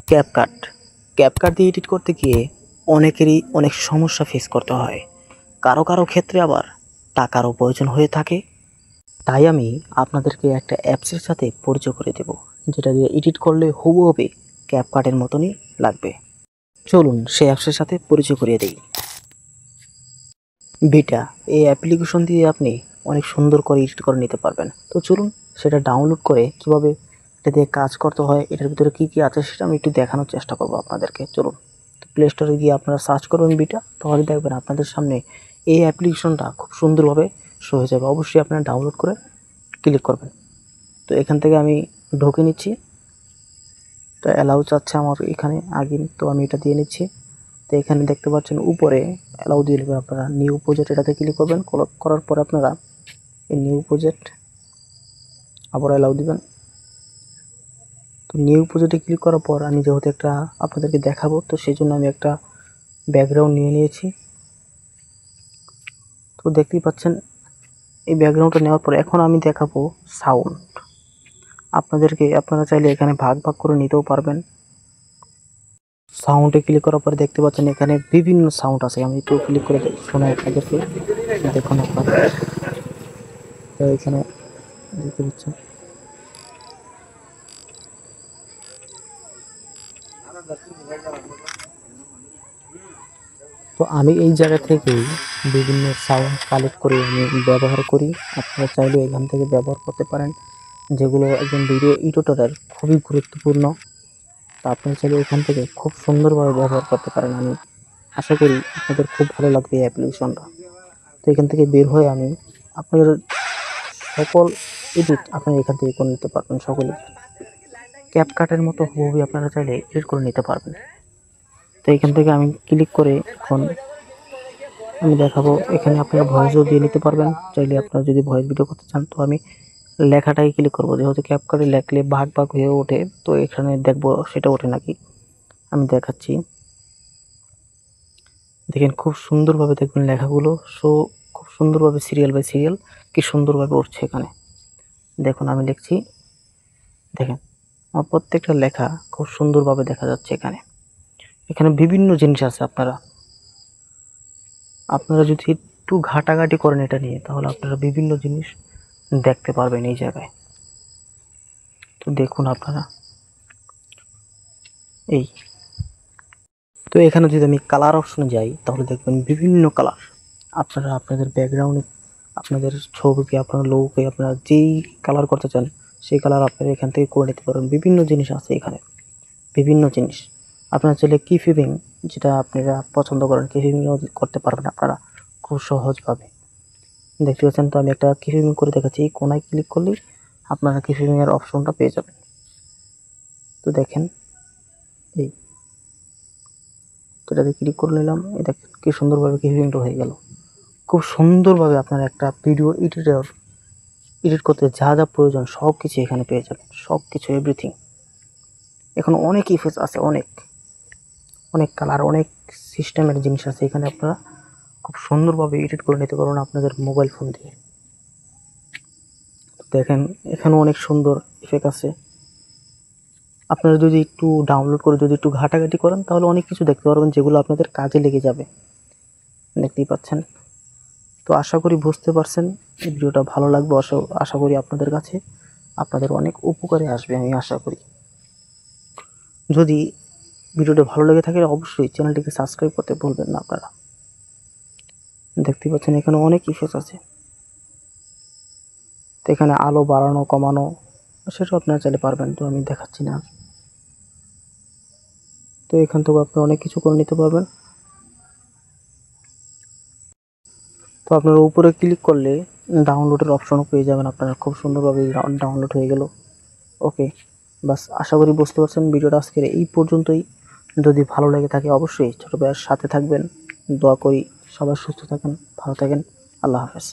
CapCut CapCut দিয়ে edit করতে গিয়ে অনেকেরই অনেক সমস্যা ফেস করতে হয়। কারো কারো ক্ষেত্রে আবার টাকারও প্রয়োজন হয়ে থাকে। তাই আমি আপনাদেরকে একটা অ্যাপসের সাথে পরিচয় করে দেব, যেটা দিয়ে এডিট করলে হুবহুবে ক্যাপকাটের মতনই লাগবে। চলুন সেই অ্যাপসের সাথে পরিচয় করিয়ে দিই। ভিটা এই অ্যাপ্লিকেশন দিয়ে আপনি অনেক সুন্দর করে এডিট করে নিতে পারবেন। তো চলুন সেটা ডাউনলোড করে কিভাবে এটা দিয়ে কাজ করতে হয়, এটার ভিতরে কী কী আছে সেটা আমি একটু দেখানোর চেষ্টা করবো আপনাদেরকে। চলুন প্লে স্টোরে গিয়ে আপনারা সার্চ করবেন ভিটা, তাহলে দেখবেন আপনাদের সামনে এই অ্যাপ্লিকেশনটা খুব সুন্দরভাবে শো হয়ে যাবে। অবশ্যই আপনারা ডাউনলোড করে ক্লিক করবেন। তো এখান থেকে আমি ঢুকে নিচ্ছি। তো অ্যালাউ চাচ্ছে আমার এখানে আগে, তো আমি এটা দিয়ে নিচ্ছি। তো এখানে দেখতে পাচ্ছেন উপরে অ্যালাউ দিয়ে নেবেন আপনারা। নিউ প্রজেক্ট এটাতে ক্লিক করবেন। করার পর আপনারা এই নিউ প্রজেক্ট আবার অ্যালাউ দিবেন। তো নিউ প্রজেক্টে ক্লিক করার পর আমি যেহেতু একটা আপনাদেরকে দেখাবো, তো সেই জন্য আমি একটা ব্যাকগ্রাউন্ড নিয়ে নিয়েছি। তো দেখতেই পাচ্ছেন এই ব্যাকগ্রাউন্ডটা নেওয়ার পর এখন আমি দেখাবো সাউন্ড আপনাদেরকে। আপনারা চাইলে এখানে ভাগ ভাগ করে নিতেও পারবেন। সাউন্ডে ক্লিক করার পরে দেখতে পাচ্ছেন এখানে বিভিন্ন সাউন্ড আছে। আমি একটু ক্লিক করে শোনাই আপনাদেরকে, দেখুন আপনারা। তো এখানে দেখতে পাচ্ছেন তো আমি এই জায়গা থেকেই বিভিন্ন সাউন্ড কালেক্ট করে আমি ব্যবহার করি। আপনারা চাইলে এখান থেকে ব্যবহার করতে পারেন, যেগুলো একজন ভিডিও এডিটরের খুবই গুরুত্বপূর্ণ। তা আপনারা চাইলে এখান থেকে খুব সুন্দরভাবে ব্যবহার করতে পারেন। আমি আশা করি আপনাদের খুব ভালো লাগবে এই অ্যাপ্লিকেশনটা। তো এখান থেকে বের হয়ে আমি আপনাদের সকল এডিট আপনারা এখান থেকে করে নিতে পারবেন। সকলে ক্যাপকাটের মতো হুবহু আপনারা চাইলে এডিট করে নিতে পারবেন। তো এখান থেকে আমি ক্লিক করে এখন আমি দেখাবো। এখানে আপনারা ভয়েসও দিয়ে নিতে পারবেন। চাইলে আপনারা যদি ভয়েস ভিডিও করতে চান, তো আমি লেখাটাই ক্লিক করবো, যেহেতু ক্যাপকাটে লেখলে ভাগ ভাগ হয়ে ওঠে। তো এখানে দেখবো সেটা ওঠে নাকি, আমি দেখাচ্ছি। দেখেন খুব সুন্দরভাবে দেখবেন লেখাগুলো খুব সুন্দরভাবে সিরিয়াল বাই সিরিয়াল কি সুন্দরভাবে উঠছে এখানে। দেখুন আমি লিখছি, দেখেন আমার প্রত্যেকটা লেখা খুব সুন্দরভাবে দেখা যাচ্ছে এখানে। এখানে বিভিন্ন জিনিস আছে। আপনারা যদি একটু ঘাটাঘাটি করেন এটা নিয়ে, তাহলে আপনারা বিভিন্ন জিনিস দেখতে পারবেন এই জায়গায়। তো দেখুন আপনারা এই, তো এখানে যদি আমি কালার অপশনে যাই, তাহলে দেখবেন বিভিন্ন কালার। আপনারা আপনাদের ব্যাকগ্রাউন্ডে আপনাদের ছবিকে আপনার লোগোকে আপনারা যেই কালার করতে চান সেই কালার আপনারা এখান থেকে করে নিতে পারেন। বিভিন্ন জিনিস আছে এখানে, বিভিন্ন জিনিস। আপনারা চাইলে কি ফিবিং, যেটা আপনারা পছন্দ করেন, কি ফিবিংও করতে পারবেন আপনারা খুব সহজভাবে। দেখতে পাচ্ছেন, তো আমি একটা কি ফিবিং করে দেখাচ্ছি। এই কোনায় ক্লিক করলেই আপনারা কি ফিবিং এর অপশনটা পেয়ে যাবেন। তো দেখেন এই, তো এটাতে ক্লিক করে নিলাম। এই দেখেন কি সুন্দরভাবে কি ফিবিংটা হয়ে গেল। খুব সুন্দরভাবে আপনারা একটা ভিডিও এডিট করতে যা যা প্রয়োজন সব কিছু এখানে পেয়ে যাবেন, সব কিছু এভরিথিং। এখন অনেক ইফেক্টস আছে, অনেক অনেক কালার, অনেক সিস্টেমের জিনিস আছে এখানে। আপনারা খুব সুন্দরভাবে এডিট করে নিতে পারবেন আপনাদের মোবাইল ফোন দিয়ে। দেখেন এখানেও অনেক সুন্দর ইফেক্ট আছে। আপনারা যদি একটু ডাউনলোড করে যদি একটু ঘাটাঘাটি করেন, তাহলে অনেক কিছু দেখতে পারবেন যেগুলো আপনাদের কাজে লেগে যাবে। দেখতেই পাচ্ছেন। তো আশা করি বুঝতে পারছেন। এই ভিডিওটা ভালো লাগবে, আশা করি আপনাদের কাছে আপনাদের অনেক উপকারে আসবে আমি আশা করি। যদি ভিডিওটা ভালো লেগে থাকে অবশ্যই চ্যানেলটিকে সাবস্ক্রাইব করতে ভুলবেন না আপনারা। দেখতে পাচ্ছেন এখানে অনেক ইফেক্ট আছে। তো এখানে আলো বাড়ানো কমানো সেটাও আপনারা চাইলে পারবেন, তো আমি দেখাচ্ছি না। তো এখান থেকে আপনারা অনেক কিছু করে নিতে পারবেন। তো আপনারা উপরে ক্লিক করলে ডাউনলোডের অপশনও পেয়ে যাবেন আপনারা। খুব সুন্দরভাবে ডাউনলোড হয়ে গেল। ওকে, বাস আশা করি বুঝতে পারছেন। ভিডিওটা আজকের এই পর্যন্তই। যদি ভালো লেগে থাকে অবশ্যই ছোট ভাইয়ের সাথে থাকবেন। দোয়া করি সবাই সুস্থ থাকেন, ভালো থাকেন। আল্লাহ হাফেজ।